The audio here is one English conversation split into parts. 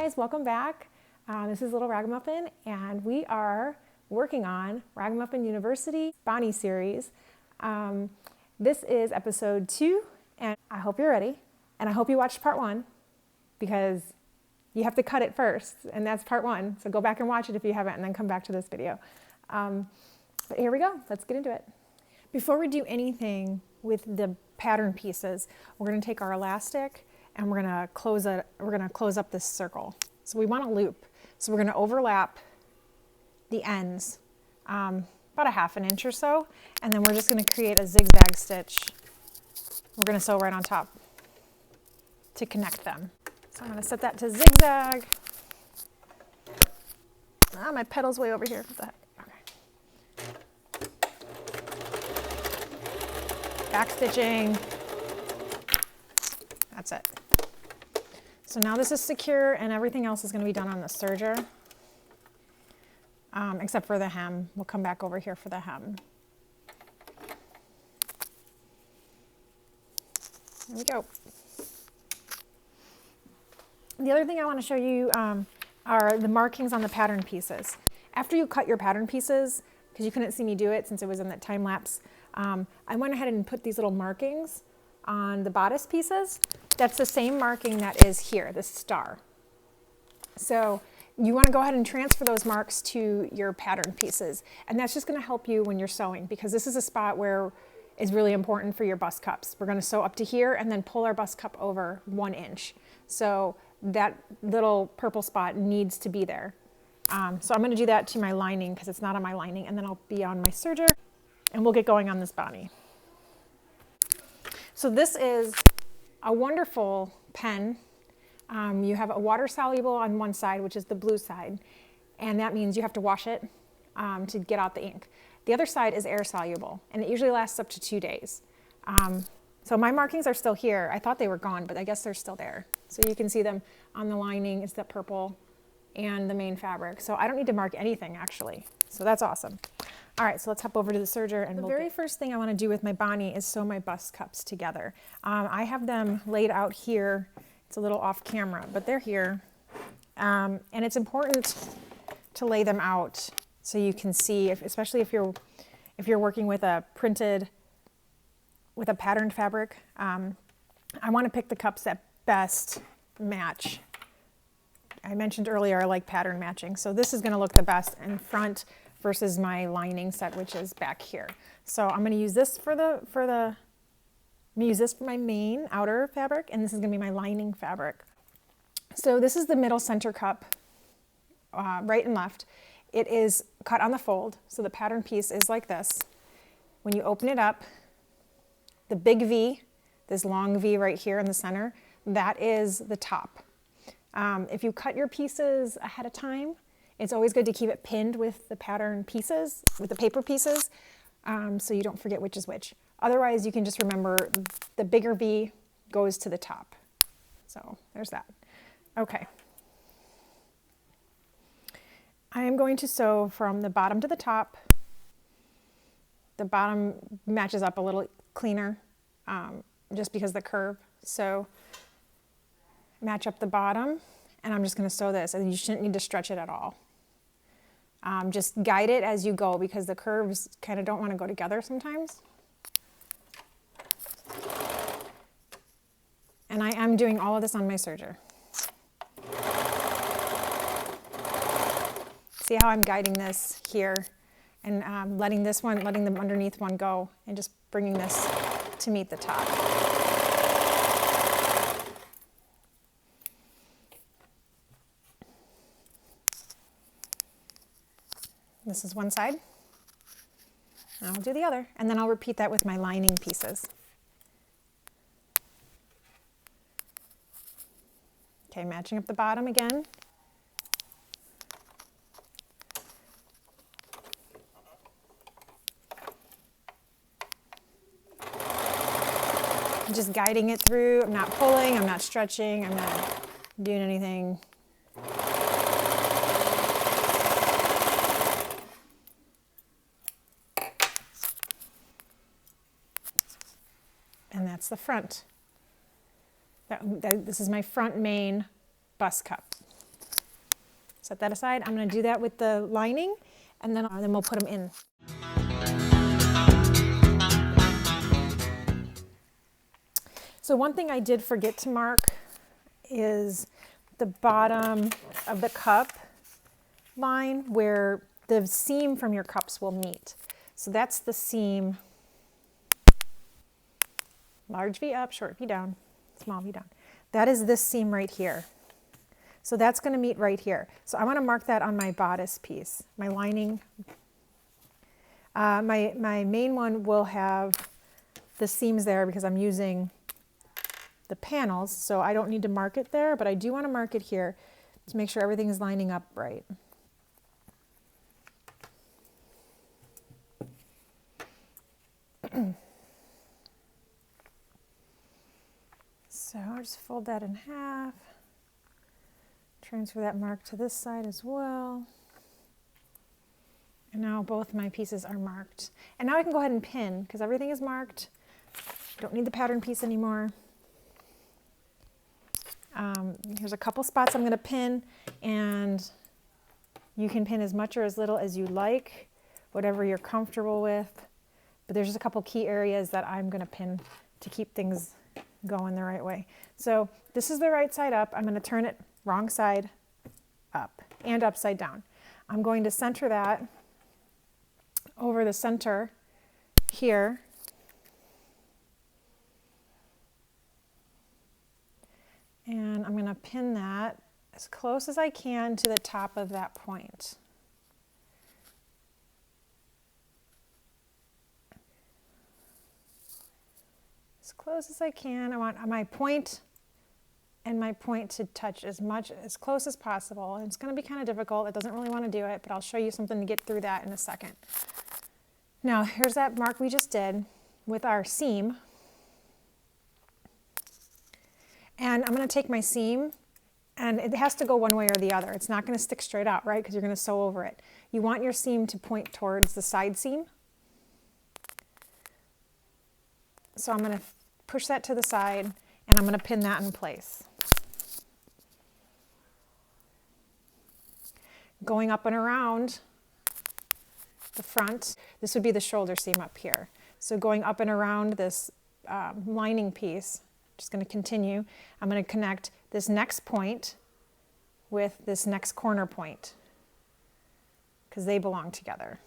guys, welcome back. This is Little Ragamuffin, and we are working on Ragamuffin University Bonnie series. This is episode 2, and I hope you're ready, and I hope you watched part 1, because you have to cut it first, and that's part 1. So go back and watch it if you haven't, and then come back to this video. But here we go. Let's get into it. Before we do anything with the pattern pieces, we're going to take our elastic and we're going to close up this circle. So we want a loop. So we're going to overlap the ends about a ½ inch or so, and then we're just going to create a zigzag stitch. We're going to sew right on top to connect them. So I'm going to set that to zigzag. My pedal's way over here. What the heck? Okay. Back stitching. That's it. So now this is secure, and everything else is going to be done on the serger, except for the hem. We'll come back over here for the hem. There we go. The other thing I want to show you are the markings on the pattern pieces. After you cut your pattern pieces, because you couldn't see me do it since it was in that time lapse, I went ahead and put these little markings on the bodice pieces. That's the same marking that is here, this star. So you want to go ahead and transfer those marks to your pattern pieces. And that's just going to help you when you're sewing, because this is a spot where is really important for your bust cups. We're going to sew up to here and then pull our bust cup over 1 inch. So that little purple spot needs to be there. So I'm going to do that to my lining because it's not on my lining, and then I'll be on my serger and we'll get going on this Bonnie. So this is a wonderful pen. You have a water soluble on one side, which is the blue side, and that means you have to wash it to get out the ink. The other side is air soluble, and it usually lasts up to 2 days. So my markings are still here. I thought they were gone, but I guess they're still there. So you can see them on the lining. It's the purple and the main fabric. So I don't need to mark anything, actually. So that's awesome. All right, so let's hop over to the serger. And the very first thing I want to do with my Bonnie is sew my bust cups together. I have them laid out here. It's a little off camera, but they're here. And it's important to lay them out so you can see, especially if you're working with a patterned fabric. I want to pick the cups that best match. I mentioned earlier I like pattern matching, so this is going to look the best in front versus my lining set, which is back here. So I'm going to use this for my main outer fabric, and this is going to be my lining fabric. So this is the middle center cup, right and left. It is cut on the fold, so the pattern piece is like this. When you open it up, the big V, this long V right here in the center, that is the top. If you cut your pieces ahead of time, it's always good to keep it pinned with the pattern pieces, with the paper pieces, so you don't forget which is which. Otherwise, you can just remember the bigger V goes to the top. So there's that. Okay. I am going to sew from the bottom to the top. The bottom matches up a little cleaner, just because of the curve. So match up the bottom, and I'm just going to sew this, and you shouldn't need to stretch it at all. Just guide it as you go, because the curves kind of don't want to go together sometimes. And I am doing all of this on my serger. See how I'm guiding this here, and letting the underneath one go, and just bringing this to meet the top. This is one side. I'll do the other, and then I'll repeat that with my lining pieces. Okay, matching up the bottom again. I'm just guiding it through. I'm not pulling, I'm not stretching, I'm not doing anything. And that's the front. This is my front main bust cup. Set that aside. I'm going to do that with the lining, and then we'll put them in. So one thing I did forget to mark is the bottom of the cup line where the seam from your cups will meet. So that's the seam, large V up, short V down, small V down. That is this seam right here. So that's going to meet right here. So I want to mark that on my bodice piece, my lining. My main one will have the seams there because I'm using the panels, so I don't need to mark it there, but I do want to mark it here to make sure everything is lining up right. So I'll just fold that in half. Transfer that mark to this side as well. And now both my pieces are marked. And now I can go ahead and pin because everything is marked. Don't need the pattern piece anymore. Here's a couple spots I'm going to pin, and you can pin as much or as little as you like, whatever you're comfortable with. But there's just a couple key areas that I'm going to pin to keep things going the right way. So this is the right side up. I'm going to turn it wrong side up and upside down. I'm going to center that over the center here. And I'm going to pin that as close as I can to the top of that point. As close as I can. I want my point and my point to touch as close as possible. And it's going to be kind of difficult. It doesn't really want to do it, but I'll show you something to get through that in a second. Now, here's that mark we just did with our seam. And I'm going to take my seam, and it has to go one way or the other. It's not going to stick straight out, right? Because you're going to sew over it. You want your seam to point towards the side seam. So I'm going to push that to the side, and I'm going to pin that in place. Going up and around the front, this would be the shoulder seam up here. So going up and around this lining piece, just going to continue. I'm going to connect this next point with this next corner point because they belong together.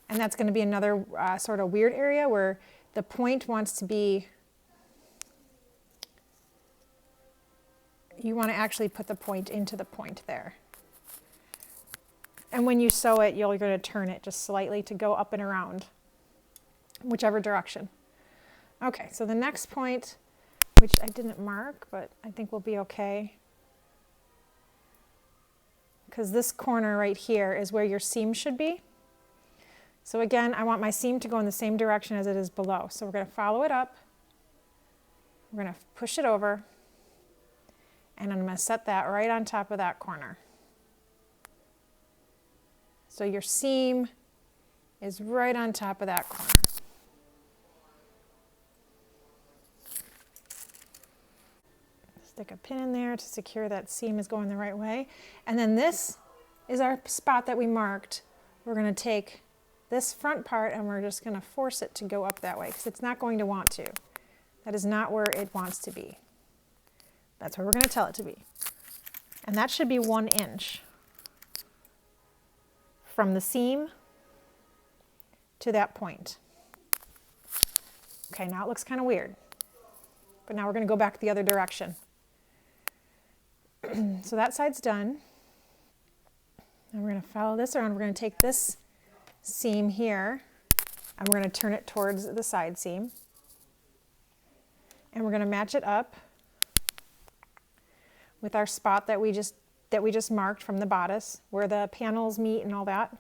And that's going to be another sort of weird area where the point wants to be, you want to actually put the point into the point there. And when you sew it, you're going to turn it just slightly to go up and around, whichever direction. Okay, so the next point, which I didn't mark, but I think will be okay, because this corner right here is where your seam should be. So again, I want my seam to go in the same direction as it is below. So we're going to follow it up, we're going to push it over, and I'm going to set that right on top of that corner. So your seam is right on top of that corner. Stick a pin in there to secure that seam is going the right way. And then this is our spot that we marked. We're going to take this front part and we're just going to force it to go up that way because it's not going to want to. That is not where it wants to be. That's where we're going to tell it to be. And that should be 1 inch from the seam to that point. Okay, now it looks kind of weird. But now we're going to go back the other direction. So that side's done. And we're going to follow this around. We're going to take this seam here and we're going to turn it towards the side seam. And we're going to match it up with our spot that we just marked from the bodice where the panels meet and all that.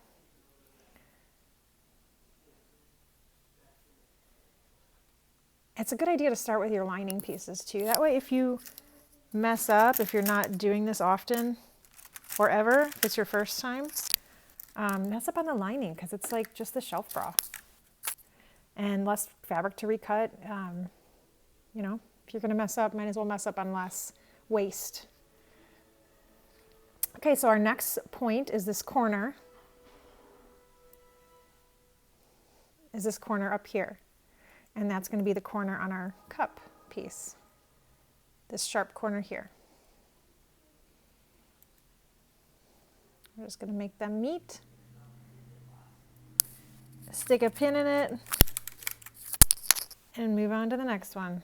It's a good idea to start with your lining pieces too. That way if you mess up, if you're not doing this often or ever, if it's your first time, mess up on the lining because it's like just the shelf bra and less fabric to recut. You know, if you're going to mess up, might as well mess up on less waste. Okay, so our next point is this corner. Is this corner up here. And that's going to be the corner on our cup piece. This sharp corner here. We're just going to make them meet. Stick a pin in it and move on to the next one.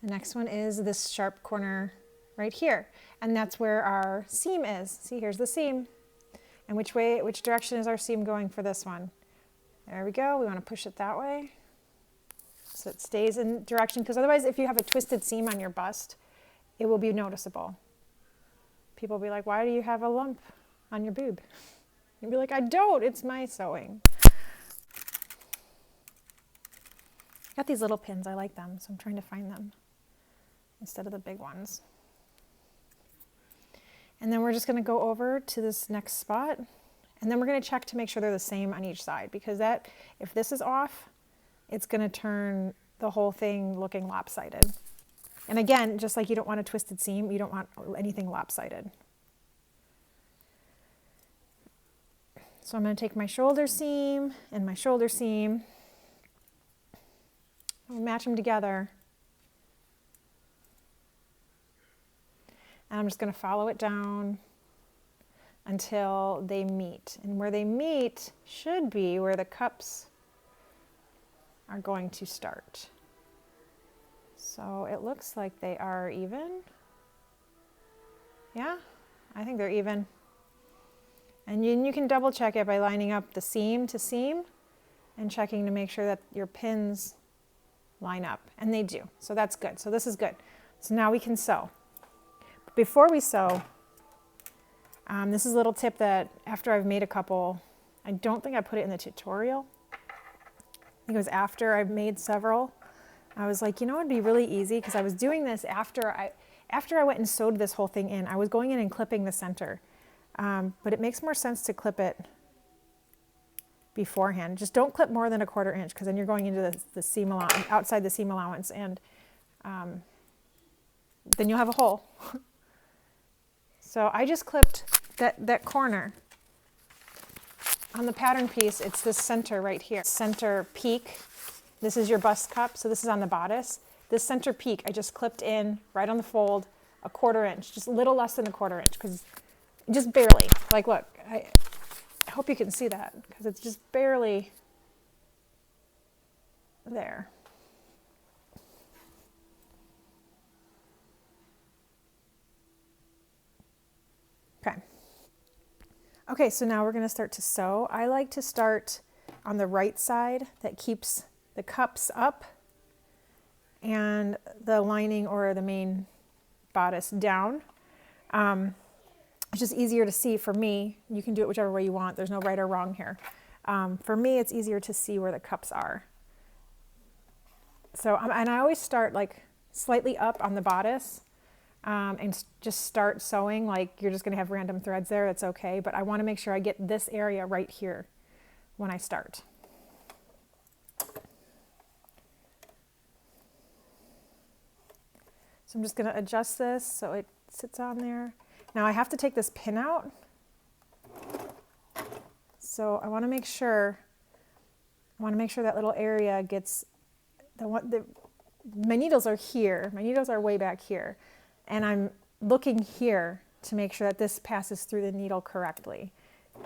The next one is this sharp corner right here, and that's where our seam is. See, here's the seam. And which direction is our seam going for this one? There we go. We want to push it that way so it stays in direction, because otherwise if you have a twisted seam on your bust, it will be noticeable. People will be like, why do you have a lump on your boob? You'd be like, I don't, it's my sewing. Got these little pins, I like them, so I'm trying to find them instead of the big ones. And then we're just gonna go over to this next spot, and then we're gonna check to make sure they're the same on each side, because if this is off, it's gonna turn the whole thing looking lopsided. And again, just like you don't want a twisted seam, you don't want anything lopsided. So I'm gonna take my shoulder seam and my shoulder seam, I'll match them together. And I'm just going to follow it down until they meet. And where they meet should be where the cups are going to start. So it looks like they are even. Yeah, I think they're even. And you can double check it by lining up the seam to seam and checking to make sure that your pins line up. And they do. So that's good. So this is good. So now we can sew. Before we sew, this is a little tip that after I've made a couple, I don't think I put it in the tutorial. I think it was after I've made several. I was like, you know, it'd be really easy, because I was doing this after I went and sewed this whole thing in. I was going in and clipping the center, but it makes more sense to clip it beforehand. Just don't clip more than 1/4 inch, because then you're going into the seam allowance, outside the seam allowance, and then you'll have a hole. So I just clipped that corner. On the pattern piece, it's this center right here. Center peak. This is your bust cup, so this is on the bodice. This center peak, I just clipped in right on the fold, 1/4 inch, just a little less than 1/4 inch, because just barely. Like, look, I hope you can see that, because it's just barely there. Okay. Okay, so now we're going to start to sew. I like to start on the right side that keeps the cups up and the lining or the main bodice down. It's just easier to see for me. You can do it whichever way you want. There's no right or wrong here. For me, it's easier to see where the cups are. So, and I always start like slightly up on the bodice. And just start sewing like you're just going to have random threads there. That's okay, but I want to make sure I get this area right here when I start. So I'm just going to adjust this so it sits on there. Now I have to take this pin out. So I want to make sure that little area gets my needles are here. My needles are way back here. And I'm looking here to make sure that this passes through the needle correctly.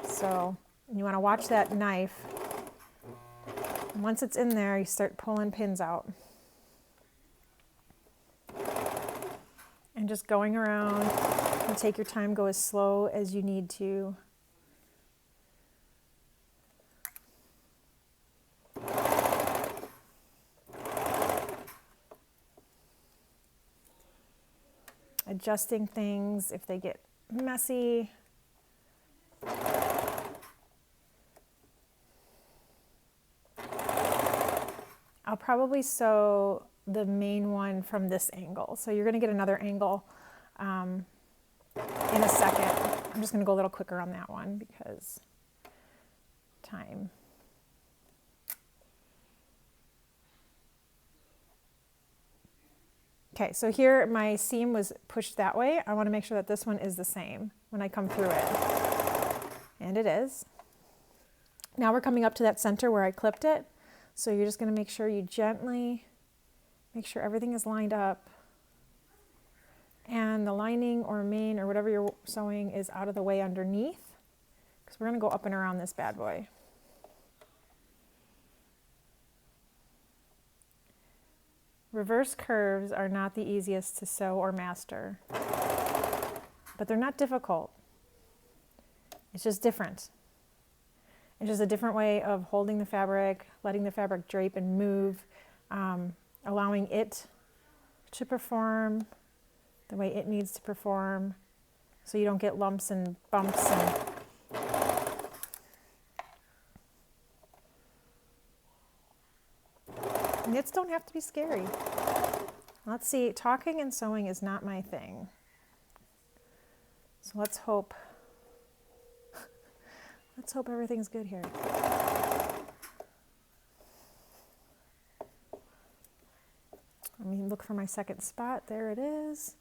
So you want to watch that knife. And once it's in there, you start pulling pins out. And just going around, and take your time, go as slow as you need to. Adjusting things if they get messy. I'll probably sew the main one from this angle. So you're going to get another angle in a second. I'm just going to go a little quicker on that one because time. Okay, so here my seam was pushed that way. I want to make sure that this one is the same when I come through it. And it is. Now we're coming up to that center where I clipped it. So you're just going to make sure you gently make sure everything is lined up. And the lining or main or whatever you're sewing is out of the way underneath. Because we're going to go up and around this bad boy. Reverse curves are not the easiest to sew or master, but they're not difficult. It's just different. It's just a different way of holding the fabric, letting the fabric drape and move, allowing it to perform the way it needs to perform so you don't get lumps and bumps and knits don't have to be scary. Let's see, talking and sewing is not my thing. So let's hope everything's good here. Let me look for my second spot. There it is.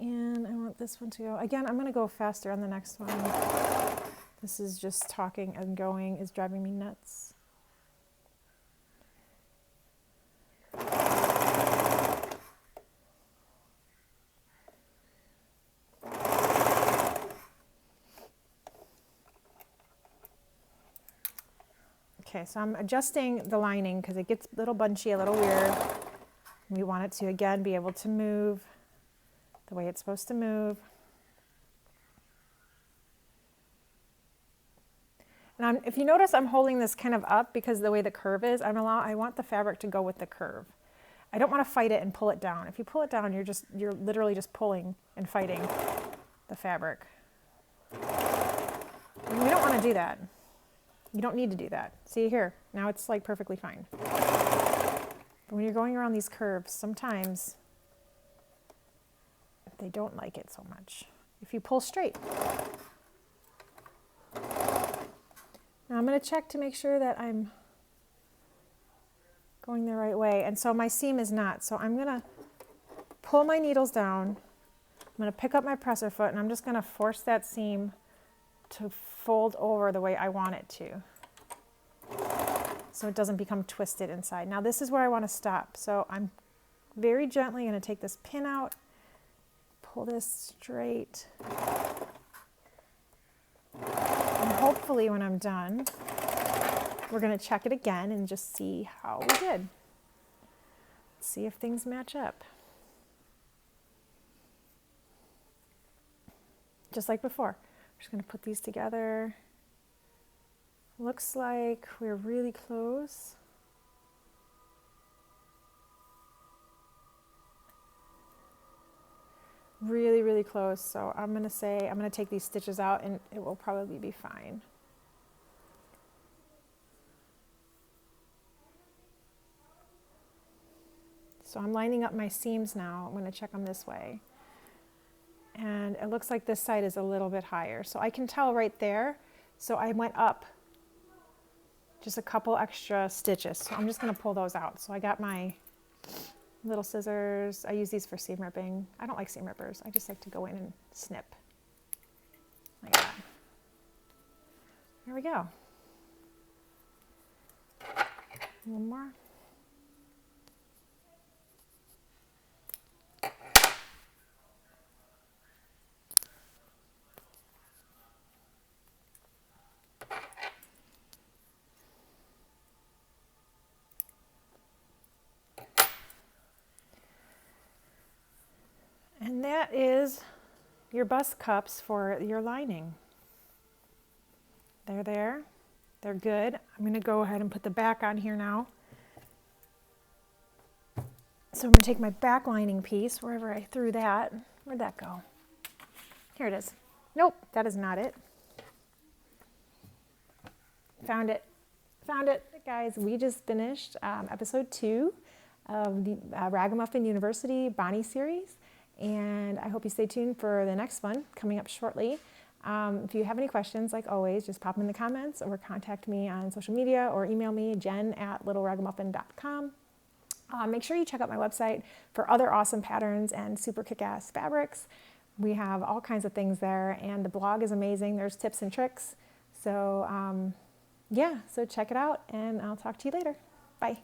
And I want this one to go. Again, I'm going to go faster on the next one. This is just talking and going is driving me nuts. Okay, so I'm adjusting the lining because it gets a little bunchy, a little weird. We want it to, again, be able to move the way it's supposed to move. And if you notice, I'm holding this kind of up because the way the curve is, I want the fabric to go with the curve. I don't want to fight it and pull it down. If you pull it down, you're literally just pulling and fighting the fabric. And we don't want to do that. You don't need to do that. See here, now it's like perfectly fine. But when you're going around these curves, sometimes they don't like it so much if you pull straight. Now I'm going to check to make sure that I'm going the right way. And so my seam is not. So I'm going to pull my needles down. I'm going to pick up my presser foot and I'm just going to force that seam to fold over the way I want it to, so it doesn't become twisted inside. Now this is where I want to stop. So I'm very gently going to take this pin out, pull this straight, and hopefully when I'm done, we're going to check it again and just see how we did. Let's see if things match up. Just like before. Just going to put these together. Looks like we're really close. Really, really close. So I'm going to take these stitches out and it will probably be fine. So I'm lining up my seams now. I'm going to check them this way. And it looks like this side is a little bit higher. So I can tell right there. So I went up just a couple extra stitches. So I'm just going to pull those out. So I got my little scissors. I use these for seam ripping. I don't like seam rippers. I just like to go in and snip like that. There we go. One more. And that is your bust cups for your lining. They're there. They're good. I'm going to go ahead and put the back on here now. So I'm going to take my back lining piece, wherever I threw that. Where'd that go? Here it is. Nope, that is not it. Found it. Found it. Guys, we just finished episode 2 of the Ragamuffin University Bodice series. And I hope you stay tuned for the next one coming up shortly. If you have any questions, like always, just pop them in the comments or contact me on social media or email me, jen@littleragamuffin.com. Make sure you check out my website for other awesome patterns and super kick-ass fabrics. We have all kinds of things there, and the blog is amazing. There's tips and tricks. So yeah, so check it out, and I'll talk to you later. Bye.